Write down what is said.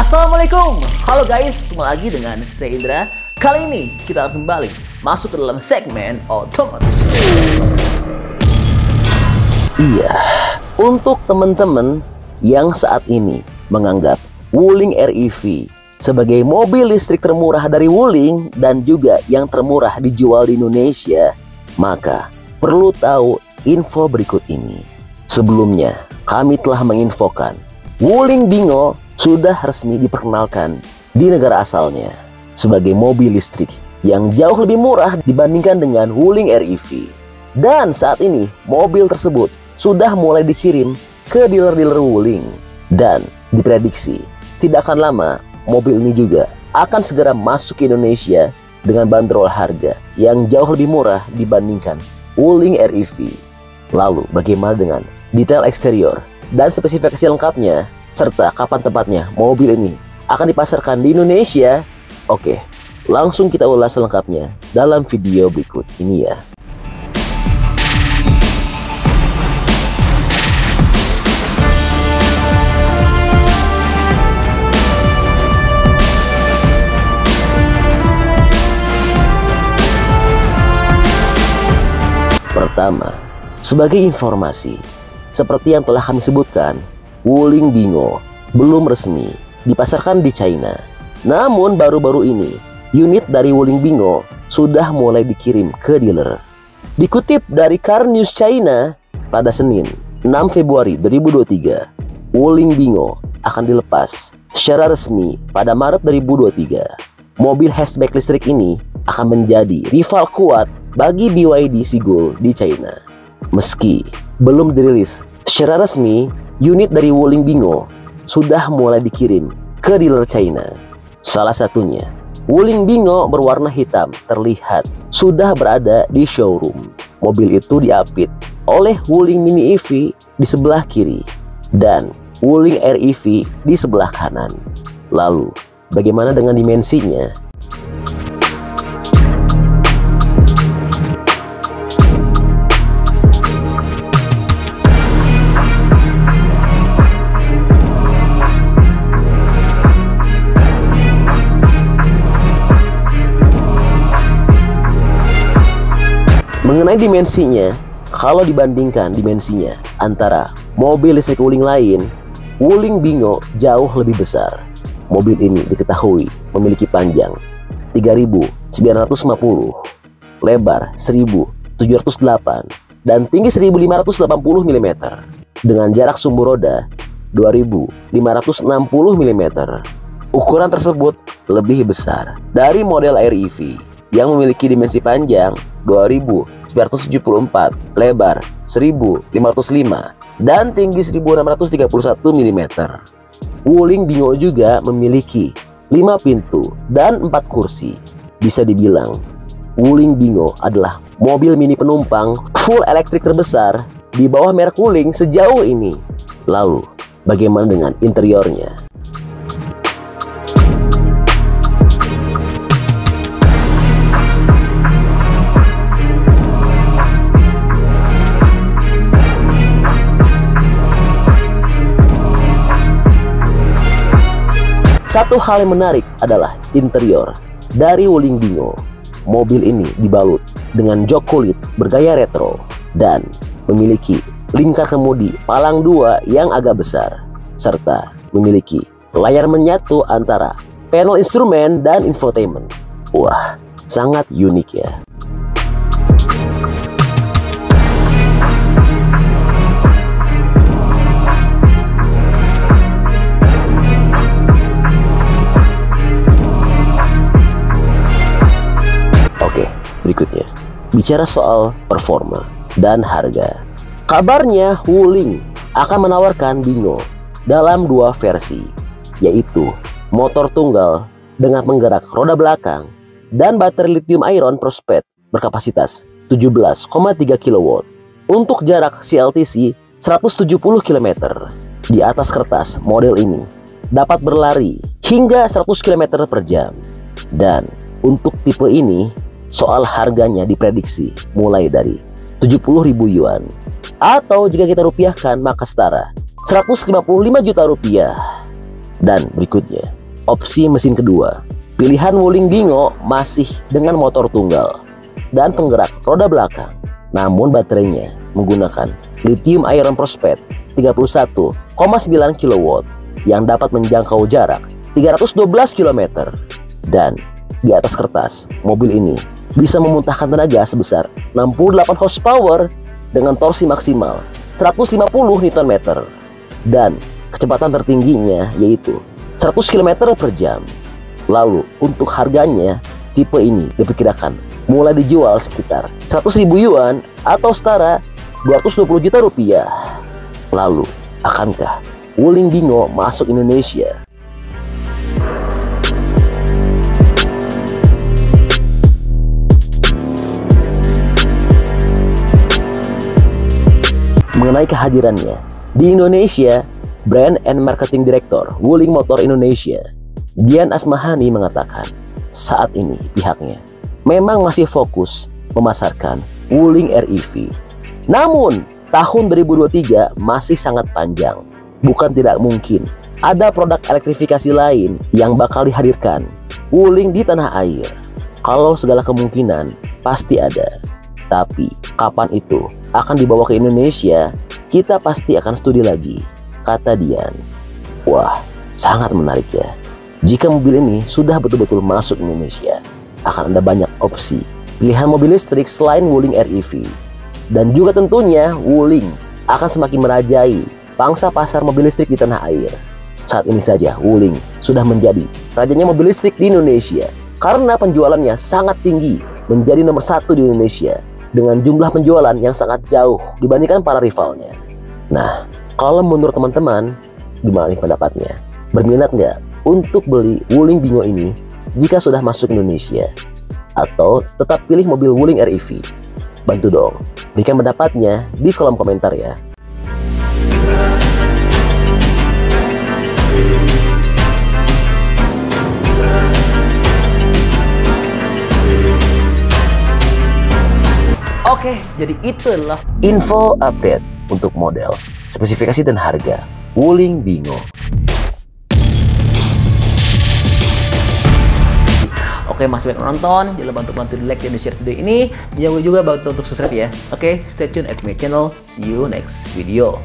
Assalamualaikum, halo guys, ketemu lagi dengan saya Indra. Kali ini kita akan kembali masuk ke dalam segmen otomotif. Iya, untuk teman-teman yang saat ini menganggap Wuling REV sebagai mobil listrik termurah dari Wuling dan juga yang termurah dijual di Indonesia, maka perlu tahu info berikut ini. Sebelumnya, kami telah menginfokan Wuling Bingo sudah resmi diperkenalkan di negara asalnya sebagai mobil listrik yang jauh lebih murah dibandingkan dengan Wuling REV. Dan saat ini mobil tersebut sudah mulai dikirim ke dealer-dealer Wuling. Dan diprediksi tidak akan lama mobil ini juga akan segera masuk ke Indonesia dengan bandrol harga yang jauh lebih murah dibandingkan Wuling REV. Lalu bagaimana dengan detail eksterior dan spesifikasi lengkapnya, serta kapan tepatnya mobil ini akan dipasarkan di Indonesia? Oke, langsung kita ulas selengkapnya dalam video berikut ini ya. Pertama, sebagai informasi, seperti yang telah kami sebutkan, Wuling Bingo belum resmi dipasarkan di China. Namun baru-baru ini unit dari Wuling Bingo sudah mulai dikirim ke dealer. Dikutip dari Car News China pada Senin 6 Februari 2023, Wuling Bingo akan dilepas secara resmi pada Maret 2023. Mobil hatchback listrik ini akan menjadi rival kuat bagi BYD Sigul di China. Meski belum dirilis secara resmi, unit dari Wuling Bingo sudah mulai dikirim ke dealer China. Salah satunya, Wuling Bingo berwarna hitam terlihat sudah berada di showroom. Mobil itu diapit oleh Wuling Mini EV di sebelah kiri dan Wuling REV di sebelah kanan. Lalu, bagaimana dengan dimensinya? Mengenai dimensinya, kalau dibandingkan dimensinya antara mobil listrik Wuling lain, Wuling Bingo jauh lebih besar. Mobil ini diketahui memiliki panjang 3.950, lebar 1.708, dan tinggi 1.580 mm, dengan jarak sumbu roda 2.560 mm. Ukuran tersebut lebih besar dari model REV yang memiliki dimensi panjang 2.974, lebar 1.505, dan tinggi 1.631 mm. Wuling Bingo juga memiliki 5 pintu dan 4 kursi. Bisa dibilang, Wuling Bingo adalah mobil mini penumpang full elektrik terbesar di bawah merek Wuling sejauh ini. Lalu, bagaimana dengan interiornya? Satu hal yang menarik adalah interior dari Wuling Bingo. Mobil ini dibalut dengan jok kulit bergaya retro dan memiliki lingkar kemudi palang 2 yang agak besar, serta memiliki layar menyatu antara panel instrumen dan infotainment. Wah, sangat unik ya. Berikutnya, bicara soal performa dan harga. Kabarnya Wuling akan menawarkan Bingo dalam 2 versi, yaitu motor tunggal dengan penggerak roda belakang dan baterai lithium ion prospet berkapasitas 17,3 kW untuk jarak CLTC 170 km. Di atas kertas, model ini dapat berlari hingga 100 km per jam. Dan untuk tipe ini, soal harganya diprediksi mulai dari 70.000 yuan, atau jika kita rupiahkan maka setara 155 juta rupiah. Dan berikutnya, Opsi mesin kedua, pilihan Wuling Dingo masih dengan motor tunggal dan penggerak roda belakang, namun baterainya menggunakan lithium iron phosphate 31,9 kW yang dapat menjangkau jarak 312 km. Dan di atas kertas, mobil ini bisa memuntahkan tenaga sebesar 68 horsepower dengan torsi maksimal 150 Nm dan kecepatan tertingginya yaitu 100 km per jam. Lalu untuk harganya, tipe ini diperkirakan mulai dijual sekitar 100.000 yuan atau setara 220 juta rupiah. Lalu, akankah Wuling Dingo masuk Indonesia? Mengenai kehadirannya di Indonesia, Brand and Marketing Director Wuling Motor Indonesia, Dian Asmahani mengatakan, saat ini pihaknya memang masih fokus memasarkan Wuling REV. Namun, tahun 2023 masih sangat panjang. Bukan tidak mungkin ada produk elektrifikasi lain yang bakal dihadirkan Wuling di tanah air. Kalau segala kemungkinan pasti ada. Tapi, kapan itu akan dibawa ke Indonesia, kita pasti akan studi lagi, kata Dian. Wah, sangat menarik ya. Jika mobil ini sudah betul-betul masuk Indonesia, akan ada banyak opsi pilihan mobil listrik selain Wuling REV. Dan juga tentunya Wuling akan semakin merajai pangsa pasar mobil listrik di tanah air. Saat ini saja Wuling sudah menjadi rajanya mobil listrik di Indonesia karena penjualannya sangat tinggi, menjadi nomor 1 di Indonesia dengan jumlah penjualan yang sangat jauh dibandingkan para rivalnya. Nah, kalau menurut teman-teman, gimana nih pendapatnya? Berminat nggak untuk beli Wuling Dingo ini jika sudah masuk Indonesia? Atau tetap pilih mobil Wuling REV? Bantu dong, berikan pendapatnya di kolom komentar ya. Oke, jadi itu adalah info update untuk model, spesifikasi dan harga Wuling Dingo. Oke, masih banyak nonton, jangan lupa untuk bantu di like dan di share video ini. Jangan lupa juga bantu untuk subscribe ya. Oke, stay tune at my channel. See you next video.